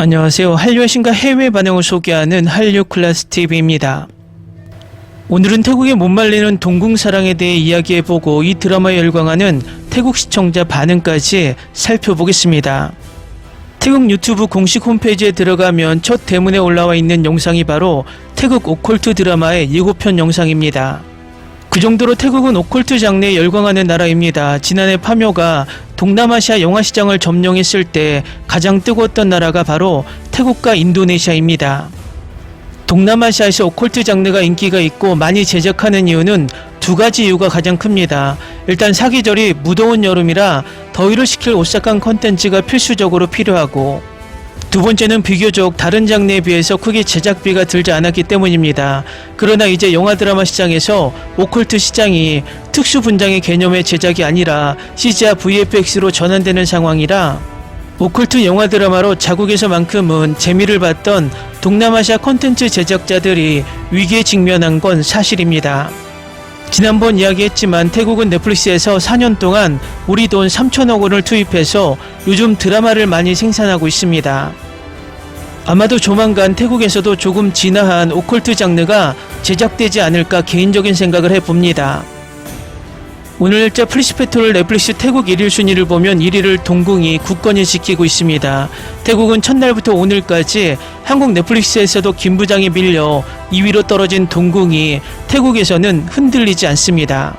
안녕하세요. 한류의 신과 해외 반응을 소개하는 한류클래스TV입니다. 오늘은 태국의 못 말리는 동궁사랑에 대해 이야기해보고 이 드라마에 열광하는 태국 시청자 반응까지 살펴보겠습니다. 태국 유튜브 공식 홈페이지에 들어가면 첫 대문에 올라와 있는 영상이 바로 태국 오컬트 드라마의 예고편 영상입니다. 그 정도로 태국은 오컬트 장르에 열광하는 나라입니다. 지난해 파묘가 동남아시아 영화시장을 점령했을 때 가장 뜨거웠던 나라가 바로 태국과 인도네시아입니다. 동남아시아에서 오컬트 장르가 인기가 있고 많이 제작하는 이유는 두 가지 이유가 가장 큽니다. 일단 사계절이 무더운 여름이라 더위를 식힐 오싹한 컨텐츠가 필수적으로 필요하고, 두 번째는 비교적 다른 장르에 비해서 크게 제작비가 들지 않았기 때문입니다. 그러나 이제 영화 드라마 시장에서 오컬트 시장이 특수 분장의 개념의 제작이 아니라 CG와 VFX로 전환되는 상황이라 오컬트 영화 드라마로 자국에서만큼은 재미를 봤던 동남아시아 콘텐츠 제작자들이 위기에 직면한 건 사실입니다. 지난번 이야기했지만 태국은 넷플릭스에서 4년 동안 우리 돈 3천억 원을 투입해서 요즘 드라마를 많이 생산하고 있습니다. 아마도 조만간 태국에서도 조금 진화한 오컬트 장르가 제작되지 않을까 개인적인 생각을 해봅니다. 오늘 일자 플리시페토를 넷플릭스 태국 1일 순위를 보면 1위를 동궁이 굳건히 지키고 있습니다. 태국은 첫날부터 오늘까지 한국 넷플릭스에서도 김 부장이 밀려 2위로 떨어진 동궁이 태국에서는 흔들리지 않습니다.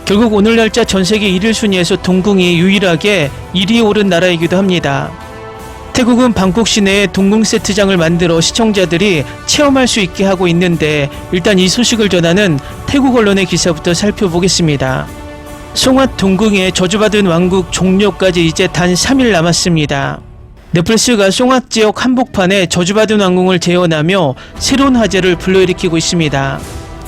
결국 오늘 날짜 전세계 1일 순위에서 동궁이 유일하게 1위에 오른 나라이기도 합니다. 태국은 방콕 시내에 동궁 세트장을 만들어 시청자들이 체험할 수 있게 하고 있는데, 일단 이 소식을 전하는 태국 언론의 기사부터 살펴보겠습니다. 송화 동궁의 저주받은 왕국 종료까지 이제 단 3일 남았습니다. 넷플릭스가 송화 지역 한복판에 저주받은 왕궁을 재현하며 새로운 화제를 불러일으키고 있습니다.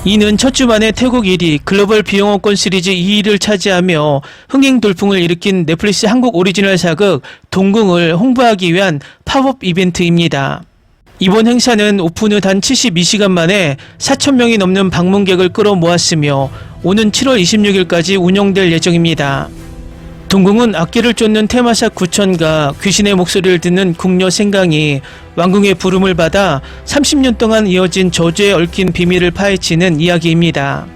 이는 첫 주 만에 태국 1위, 글로벌 비영어권 시리즈 2위를 차지하며 흥행 돌풍을 일으킨 넷플릭스 한국 오리지널 사극 동궁을 홍보하기 위한 팝업 이벤트입니다. 이번 행사는 오픈 후 단 72시간 만에 4,000명이 넘는 방문객을 끌어모았으며 오는 7월 26일까지 운영될 예정입니다. 동궁은 악기를 쫓는 테마사 구천과 귀신의 목소리를 듣는 궁녀 생강이 왕궁의 부름을 받아 30년 동안 이어진 저주에 얽힌 비밀을 파헤치는 이야기입니다.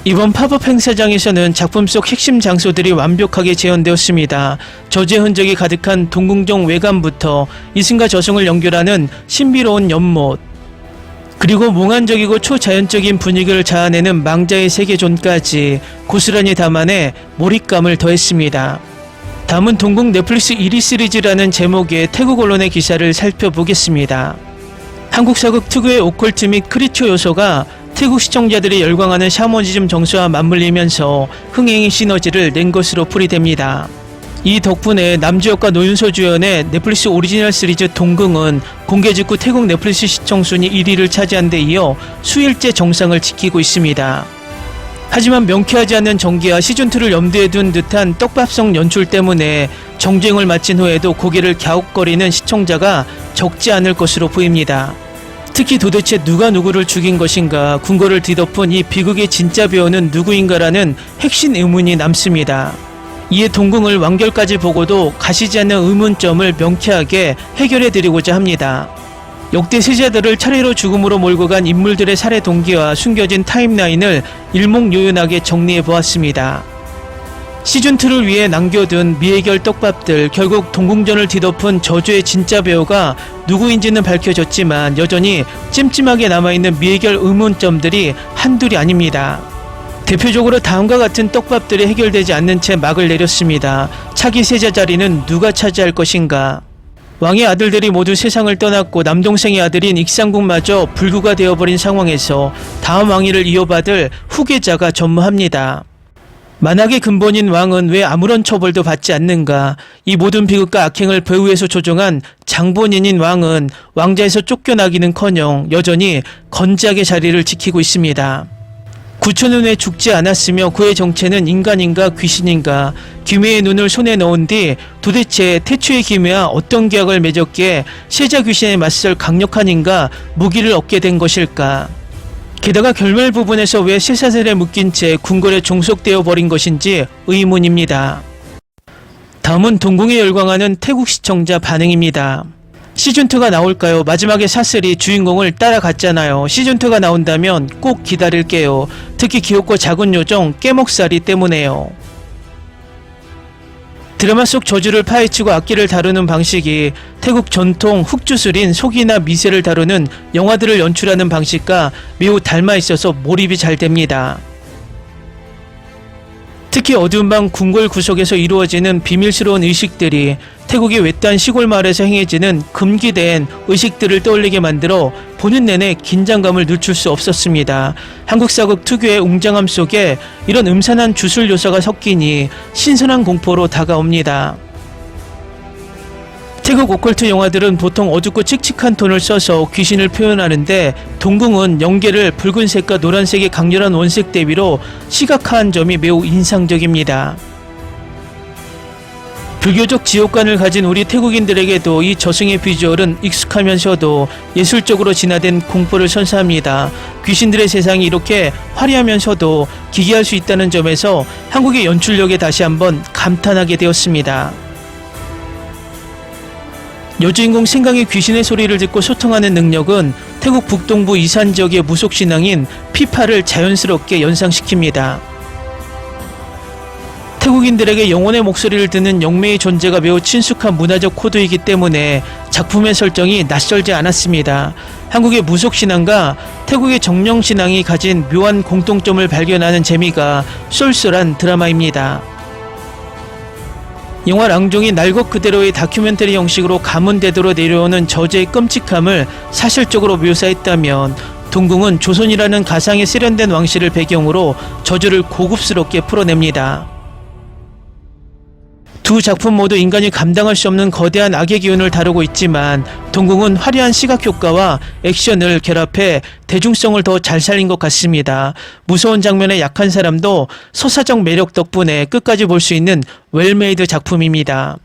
이번 팝업 행사장에서는 작품 속 핵심 장소들이 완벽하게 재현되었습니다. 저주의 흔적이 가득한 동궁정 외관부터 이승과 저승을 연결하는 신비로운 연못, 그리고 몽환적이고 초자연적인 분위기를 자아내는 망자의 세계존까지 고스란히 담아내 몰입감을 더했습니다. 다음은 동궁 넷플릭스 1위 시리즈라는 제목의 태국 언론의 기사를 살펴보겠습니다. 한국 사극 특유의 오컬트 및 크리처 요소가 태국 시청자들이 열광하는 샤머니즘 정서와 맞물리면서 흥행의 시너지를 낸 것으로 풀이됩니다. 이 덕분에 남주혁과 노윤서 주연의 넷플릭스 오리지널 시리즈 동궁은 공개 직후 태국 넷플릭스 시청 순위 1위를 차지한 데 이어 수일째 정상을 지키고 있습니다. 하지만 명쾌하지 않는 전개와 시즌2를 염두에 둔 듯한 떡밥성 연출 때문에 정주행을 마친 후에도 고개를 갸웃거리는 시청자가 적지 않을 것으로 보입니다. 특히 도대체 누가 누구를 죽인 것인가, 궁궐을 뒤덮은 이 비극의 진짜 배우는 누구인가라는 핵심 의문이 남습니다. 이에 동궁을 완결까지 보고도 가시지 않는 의문점을 명쾌하게 해결해드리고자 합니다. 역대 세자들을 차례로 죽음으로 몰고 간 인물들의 살해 동기와 숨겨진 타임라인을 일목요연하게 정리해보았습니다. 시즌2를 위해 남겨둔 미해결 떡밥들, 결국 동궁전을 뒤덮은 저주의 진짜 배우가 누구인지는 밝혀졌지만 여전히 찜찜하게 남아있는 미해결 의문점들이 한둘이 아닙니다. 대표적으로 다음과 같은 떡밥들이 해결되지 않는 채 막을 내렸습니다. 차기 세자 자리는 누가 차지할 것인가? 왕의 아들들이 모두 세상을 떠났고 남동생의 아들인 익상궁마저 불구가 되어버린 상황에서 다음 왕위를 이어받을 후계자가 전무합니다. 만악의 근본인 왕은 왜 아무런 처벌도 받지 않는가? 이 모든 비극과 악행을 배후에서 조종한 장본인인 왕은 왕자에서 쫓겨나기는커녕 여전히 건재하게 자리를 지키고 있습니다. 9천년 후에 죽지 않았으며 그의 정체는 인간인가 귀신인가? 기묘의 눈을 손에 넣은 뒤 도대체 태초의 기묘와 어떤 계약을 맺었기에 세자 귀신에 맞설 강력한 인가 무기를 얻게 된 것일까? 게다가 결말 부분에서 왜 쇠사슬에 묶인 채 궁궐에 종속되어 버린 것인지 의문입니다. 다음은 동궁에 열광하는 태국 시청자 반응입니다. 시즌2가 나올까요? 마지막에 사슬이 주인공을 따라갔잖아요. 시즌2가 나온다면 꼭 기다릴게요. 특히 귀엽고 작은 요정 깨목살이 때문에요. 드라마 속 저주를 파헤치고 악기를 다루는 방식이 태국 전통 훅주술인 속이나 미세를 다루는 영화들을 연출하는 방식과 매우 닮아 있어서 몰입이 잘 됩니다. 특히 어두운 방 궁궐 구석에서 이루어지는 비밀스러운 의식들이 태국의 외딴 시골 마을에서 행해지는 금기된 의식들을 떠올리게 만들어 보는 내내 긴장감을 늦출 수 없었습니다. 한국 사극 특유의 웅장함 속에 이런 음산한 주술 요소가 섞이니 신선한 공포로 다가옵니다. 태국 오컬트 영화들은 보통 어둡고 칙칙한 톤을 써서 귀신을 표현하는데 동궁은 연계를 붉은색과 노란색의 강렬한 원색 대비로 시각화한 점이 매우 인상적입니다. 불교적 지옥관을 가진 우리 태국인들에게도 이 저승의 비주얼은 익숙하면서도 예술적으로 진화된 공포를 선사합니다. 귀신들의 세상이 이렇게 화려하면서도 기괴할 수 있다는 점에서 한국의 연출력에 다시 한번 감탄하게 되었습니다. 여주인공 생강이 귀신의 소리를 듣고 소통하는 능력은 태국 북동부 이산 지역의 무속신앙인 피파를 자연스럽게 연상시킵니다. 태국인들에게 영혼의 목소리를 듣는 영매의 존재가 매우 친숙한 문화적 코드이기 때문에 작품의 설정이 낯설지 않았습니다. 한국의 무속신앙과 태국의 정령신앙이 가진 묘한 공통점을 발견하는 재미가 쏠쏠한 드라마입니다. 영화 랑종이 날 것 그대로의 다큐멘터리 형식으로 가문대도로 내려오는 저주의 끔찍함을 사실적으로 묘사했다면 동궁은 조선이라는 가상의 세련된 왕실을 배경으로 저주를 고급스럽게 풀어냅니다. 두 작품 모두 인간이 감당할 수 없는 거대한 악의 기운을 다루고 있지만 동궁은 화려한 시각 효과와 액션을 결합해 대중성을 더 잘 살린 것 같습니다. 무서운 장면에 약한 사람도 서사적 매력 덕분에 끝까지 볼 수 있는 웰메이드 작품입니다.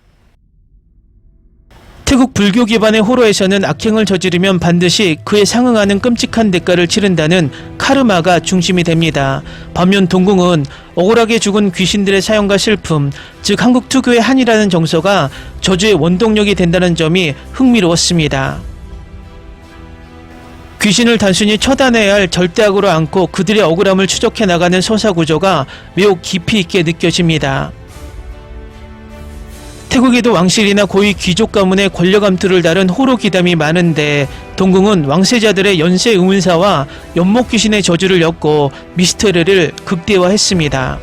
태국 불교 기반의 호러에서는 악행을 저지르면 반드시 그에 상응하는 끔찍한 대가를 치른다는 카르마가 중심이 됩니다. 반면 동궁은 억울하게 죽은 귀신들의 사연과 슬픔, 즉 한국 특유의 한이라는 정서가 저주의 원동력이 된다는 점이 흥미로웠습니다. 귀신을 단순히 처단해야 할 절대악으로 안고 그들의 억울함을 추적해 나가는 서사 구조가 매우 깊이 있게 느껴집니다. 태국에도 왕실이나 고위 귀족 가문의 권력 암투를 다룬 호러 기담이 많은데 동궁은 왕세자들의 연쇄 의문사와 연못 귀신의 저주를 엮고 미스터리를 극대화했습니다.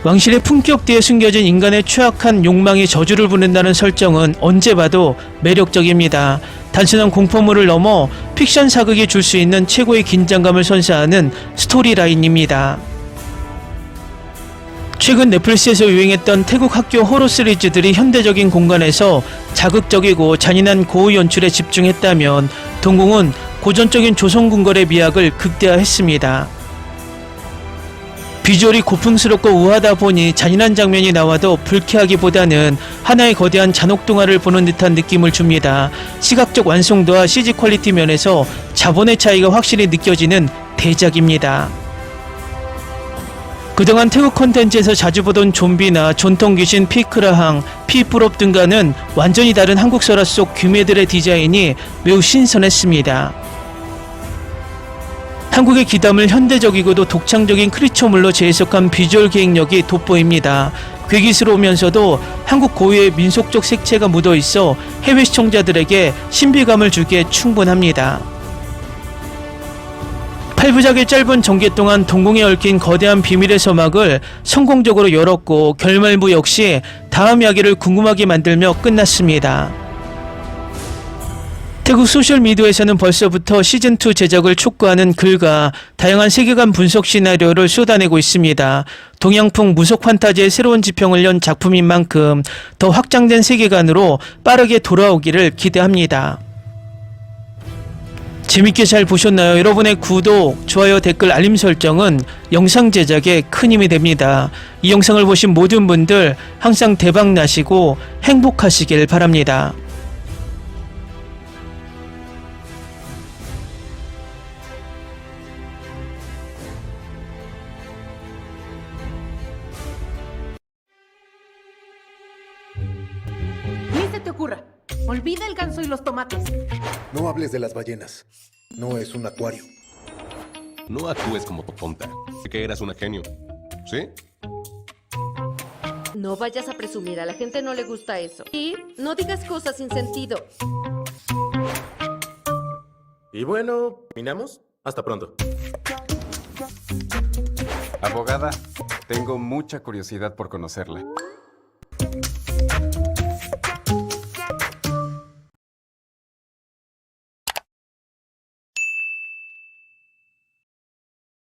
왕실의 품격 뒤에 숨겨진 인간의 추악한 욕망이 저주를 부른다는 설정은 언제 봐도 매력적입니다. 단순한 공포물을 넘어 픽션 사극이 줄 수 있는 최고의 긴장감을 선사하는 스토리라인입니다. 최근 넷플릭스에서 유행했던 태국 학교 호러 시리즈들이 현대적인 공간에서 자극적이고 잔인한 고의 연출에 집중했다면 동궁은 고전적인 조선궁궐의 미학을 극대화했습니다. 비주얼이 고풍스럽고 우아하다 보니 잔인한 장면이 나와도 불쾌하기보다는 하나의 거대한 잔혹동화를 보는 듯한 느낌을 줍니다. 시각적 완성도와 CG 퀄리티 면에서 자본의 차이가 확실히 느껴지는 대작입니다. 그동안 태국 콘텐츠에서 자주 보던 좀비나 전통 귀신 피크라항, 피뿌롭 등과는 완전히 다른 한국 설화 속 귀매들의 디자인이 매우 신선했습니다. 한국의 기담을 현대적이고도 독창적인 크리처물로 재해석한 비주얼 기획력이 돋보입니다. 괴기스러우면서도 한국 고유의 민속적 색채가 묻어있어 해외 시청자들에게 신비감을 주기에 충분합니다. 8부작의 짧은 전개 동안 동궁에 얽힌 거대한 비밀의 서막을 성공적으로 열었고 결말부 역시 다음 이야기를 궁금하게 만들며 끝났습니다. 태국 소셜미디어에서는 벌써부터 시즌2 제작을 촉구하는 글과 다양한 세계관 분석 시나리오를 쏟아내고 있습니다. 동양풍 무속 판타지의 새로운 지평을 연 작품인 만큼 더 확장된 세계관으로 빠르게 돌아오기를 기대합니다. 재밌게 잘 보셨나요? 여러분의 구독, 좋아요, 댓글, 알림 설정은 영상 제작에 큰 힘이 됩니다. 이 영상을 보신 모든 분들 항상 대박 나시고 행복하시길 바랍니다. ¿Qué se te ocurra? Olvida el ganso y los tomates. No hables de las ballenas. No es un acuario. No actúes como tonta. Que eras una genio. ¿Sí? No vayas a presumir, a la gente no le gusta eso. Y no digas cosas sin sentido. Y bueno, ¿terminamos? Hasta pronto. Abogada, tengo mucha curiosidad por conocerla.